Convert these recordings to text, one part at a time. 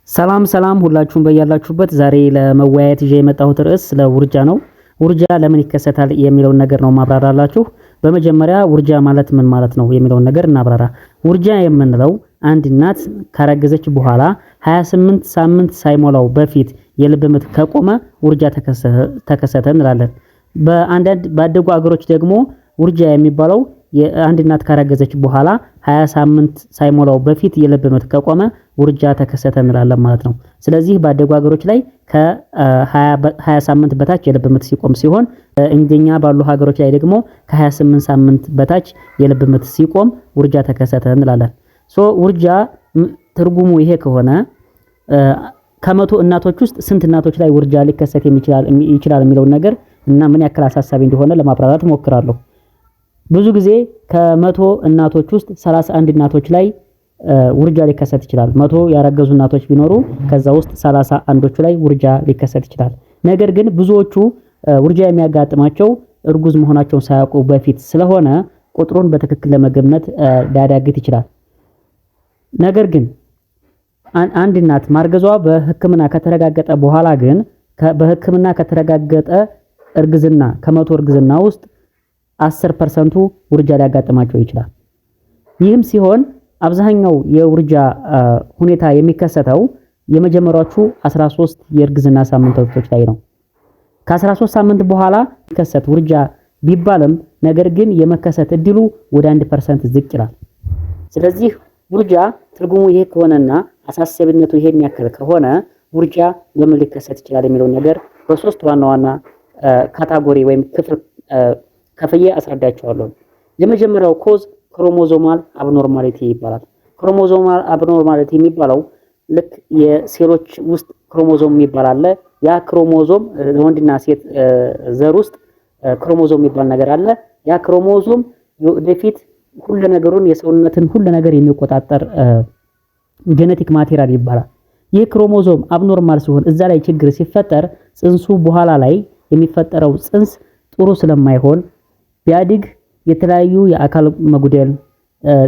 ሰላም ሁላችሁም በያላችሁበት ዛሬ ለመወያየት ይዤ የመጣሁት ርዕስ ስለ ውርጃ ነው። ውርጃ ለምን ይከሰታል የሚለውን ነገር ነው ማብራራላችሁ። በመጀመሪያ ውርጃ ማለት ምን ማለት ነው የሚለውን ነገር እናብራራ። ውርጃ የምንለው አንድ እናት ካረገዘች በኋላ 28 ሳምንት ሳይሞላው በፊት የልብ ምት ከቆመ ውርጃ ተከሰተ እንላለን። በአንዳንድ ባደጉ አገሮች ደግሞ ውርጃ የሚባለው የአንድ እናት ካረገዘች በኋላ 20 ሳምንት ሳይሞላው በፊት የልብ ምት ከቆመ ውርጃ ተከሰተ እንላለን ማለት ነው። ስለዚህ ባደጉ ሀገሮች ላይ ከ20 ሳምንት በታች የልብ ምት ሲቆም ሲሆን እንደኛ ባሉ ሀገሮች ላይ ደግሞ ከ28 ሳምንት በታች የልብ ምት ሲቆም ውርጃ ተከሰተ እንላለን። ውርጃ ትርጉሙ ይሄ ከሆነ ከመቶ እናቶች ውስጥ ስንት እናቶች ላይ ውርጃ ሊከሰት ይችላል የሚለውን ነገር እና ምን ያክል አሳሳቢ እንደሆነ ለማብራራት እሞክራለሁ። ብዙ ጊዜ ከመቶ እናቶች ውስጥ 31 እናቶች ላይ ውርጃ ሊከሰት ይችላል። 100 ያረገዙ እናቶች ቢኖሩ ከዛ ውስጥ 31ዶቹ ላይ ውርጃ ሊከሰት ይችላል። ነገር ግን ብዙዎቹ ውርጃ የሚያጋጥማቸው እርጉዝ መሆናቸውን ሳያውቁ በፊት ስለሆነ ቁጥሩን በትክክል ለመገመት ሊያዳግት ይችላል። ነገር ግን አንድ እናት ማርገዟ በሕክምና ከተረጋገጠ በኋላ ግን በሕክምና ከተረጋገጠ እርግዝና ከመቶ እርግዝና ውስጥ 10% ውርጃ ሊያጋጥማቸው ይችላል። ይህም ሲሆን አብዛኛው የውርጃ ሁኔታ የሚከሰተው የመጀመሪያዎቹ 13 የእርግዝና ሳምንቶች ላይ ነው። ከ13 ሳምንት በኋላ የሚከሰት ውርጃ ቢባልም ነገር ግን የመከሰት እድሉ ወደ 1% ዝቅ ይላል። ስለዚህ ውርጃ ትርጉሙ ይሄ ከሆነና አሳሳቢነቱ ይሄን ያክል ከሆነ ውርጃ ለምን ሊከሰት ይችላል የሚለው ነገር በሶስት ዋና ካታጎሪ ወይም ክፍል ከፍዬ አስረዳቸዋለሁ። የመጀመሪያው ኮዝ ክሮሞዞማል አብኖርማሊቲ ይባላል። ክሮሞዞማል አብኖርማሊቲ የሚባለው ልክ የሴሎች ውስጥ ክሮሞዞም የሚባል አለ። ያ ክሮሞዞም ወንድና ሴት ዘር ውስጥ ክሮሞዞም የሚባል ነገር አለ። ያ ክሮሞዞም ወደፊት ሁሉ ነገሩን የሰውነትን ሁሉ ነገር የሚቆጣጠር ጄኔቲክ ማቴሪያል ይባላል። ይህ ክሮሞዞም አብኖርማል ሲሆን እዛ ላይ ችግር ሲፈጠር ጽንሱ በኋላ ላይ የሚፈጠረው ጽንስ ጥሩ ስለማይሆን ቢያድግ የተለያዩ የአካል መጉደል፣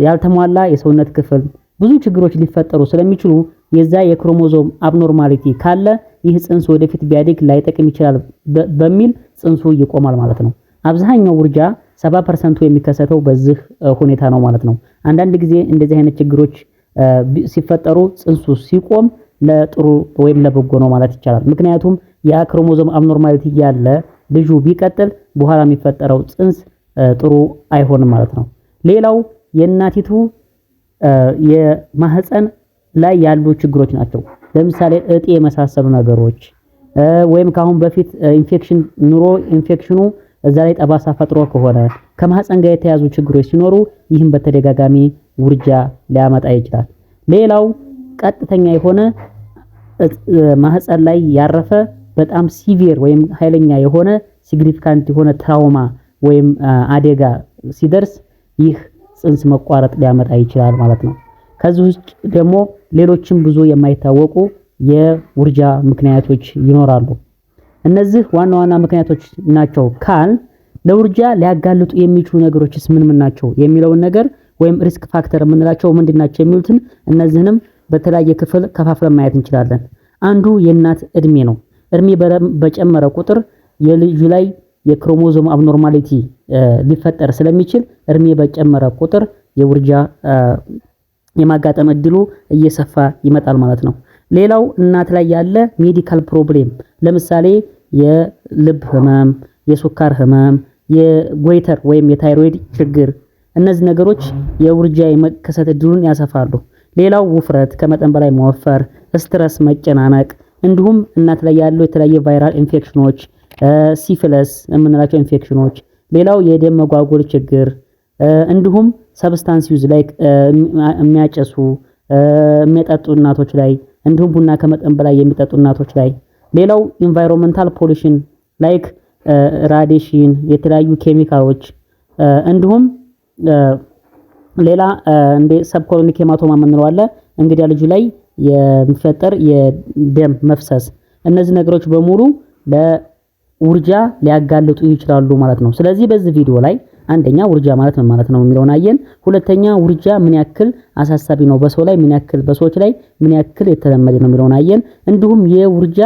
ያልተሟላ የሰውነት ክፍል ብዙ ችግሮች ሊፈጠሩ ስለሚችሉ የዛ የክሮሞዞም አብኖርማሊቲ ካለ ይህ ጽንስ ወደፊት ቢያድግ ላይጠቅም ይችላል በሚል ጽንሱ ይቆማል ማለት ነው። አብዛኛው ውርጃ 70% የሚከሰተው በዚህ ሁኔታ ነው ማለት ነው። አንዳንድ ጊዜ እንደዚህ አይነት ችግሮች ሲፈጠሩ ጽንሱ ሲቆም ለጥሩ ወይም ለበጎ ነው ማለት ይቻላል። ምክንያቱም ያ ክሮሞዞም አብኖርማሊቲ ያለ ልጁ ቢቀጥል በኋላ የሚፈጠረው ጽንስ ጥሩ አይሆንም ማለት ነው። ሌላው የእናቲቱ የማህፀን ላይ ያሉ ችግሮች ናቸው። ለምሳሌ እጢ የመሳሰሉ ነገሮች ወይም ካሁን በፊት ኢንፌክሽን ኑሮ ኢንፌክሽኑ እዛ ላይ ጠባሳ ፈጥሮ ከሆነ ከማህፀን ጋር የተያዙ ችግሮች ሲኖሩ ይህም በተደጋጋሚ ውርጃ ሊያመጣ ይችላል። ሌላው ቀጥተኛ የሆነ ማህፀን ላይ ያረፈ በጣም ሲቪር ወይም ኃይለኛ የሆነ ሲግኒፊካንት የሆነ ትራውማ ወይም አደጋ ሲደርስ ይህ ጽንስ መቋረጥ ሊያመጣ ይችላል ማለት ነው። ከዚህ ውስጥ ደግሞ ሌሎችም ብዙ የማይታወቁ የውርጃ ምክንያቶች ይኖራሉ። እነዚህ ዋና ምክንያቶች ናቸው ካል ለውርጃ ሊያጋልጡ የሚችሉ ነገሮችስ ምን ናቸው የሚለውን ነገር ወይም ሪስክ ፋክተር የምንላቸው ምንድናቸው የሚሉትን እነዚህንም በተለያየ ክፍል ከፋፍለን ማየት እንችላለን። አንዱ የእናት እድሜ ነው። እድሜ በጨመረ ቁጥር የልጁ ላይ የክሮሞዞም አብኖርማሊቲ ሊፈጠር ስለሚችል እድሜ በጨመረ ቁጥር የውርጃ የማጋጠም እድሉ እየሰፋ ይመጣል ማለት ነው። ሌላው እናት ላይ ያለ ሜዲካል ፕሮብሌም ለምሳሌ የልብ ህመም፣ የሱካር ህመም፣ የጎይተር ወይም የታይሮይድ ችግር እነዚህ ነገሮች የውርጃ የመከሰት እድሉን ያሰፋሉ። ሌላው ውፍረት፣ ከመጠን በላይ መወፈር፣ ስትረስ፣ መጨናነቅ እንዲሁም እናት ላይ ያሉ የተለያየ ቫይራል ኢንፌክሽኖች ሲፊለስ የምንላቸው ኢንፌክሽኖች፣ ሌላው የደም መጓጎል ችግር እንዲሁም ሰብስታንስ ዩዝ ላይክ የሚያጨሱ የሚጠጡ እናቶች ላይ እንዲሁም ቡና ከመጠን በላይ የሚጠጡ እናቶች ላይ፣ ሌላው ኢንቫይሮንመንታል ፖሊሽን ላይክ ራዲሽን የተለያዩ ኬሚካሎች እንዲሁም ሌላ እንደ ሰብኮሎኒክ ሄማቶማ የምንለው አለ። እንግዲያ ልጁ ላይ የሚፈጠር የደም መፍሰስ እነዚህ ነገሮች በሙሉ ለውርጃ ሊያጋልጡ ይችላሉ ማለት ነው። ስለዚህ በዚህ ቪዲዮ ላይ አንደኛ ውርጃ ማለት ምን ማለት ነው የሚለውን አየን። ሁለተኛ ውርጃ ምን ያክል አሳሳቢ ነው፣ በሰው ላይ ምን ያክል በሰዎች ላይ ምን ያክል የተለመደ ነው የሚለውን አየን። እንዲሁም የውርጃ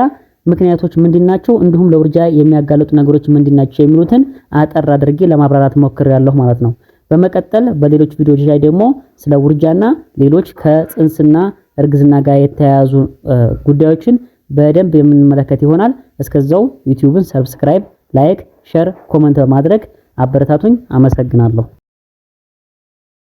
ምክንያቶች ምንድናቸው፣ እንዲሁም ለውርጃ የሚያጋልጡ ነገሮች ምንድናቸው የሚሉትን አጠር አድርጌ ለማብራራት ሞክሬያለሁ ማለት ነው። በመቀጠል በሌሎች ቪዲዮዎች ላይ ደግሞ ስለ ውርጃና ሌሎች ከጽንስና እርግዝና ጋር የተያያዙ ጉዳዮችን በደንብ የምንመለከት ይሆናል። እስከዛው ዩቲዩብን ሰብስክራይብ፣ ላይክ፣ ሼር፣ ኮሜንት በማድረግ አበረታቱኝ። አመሰግናለሁ።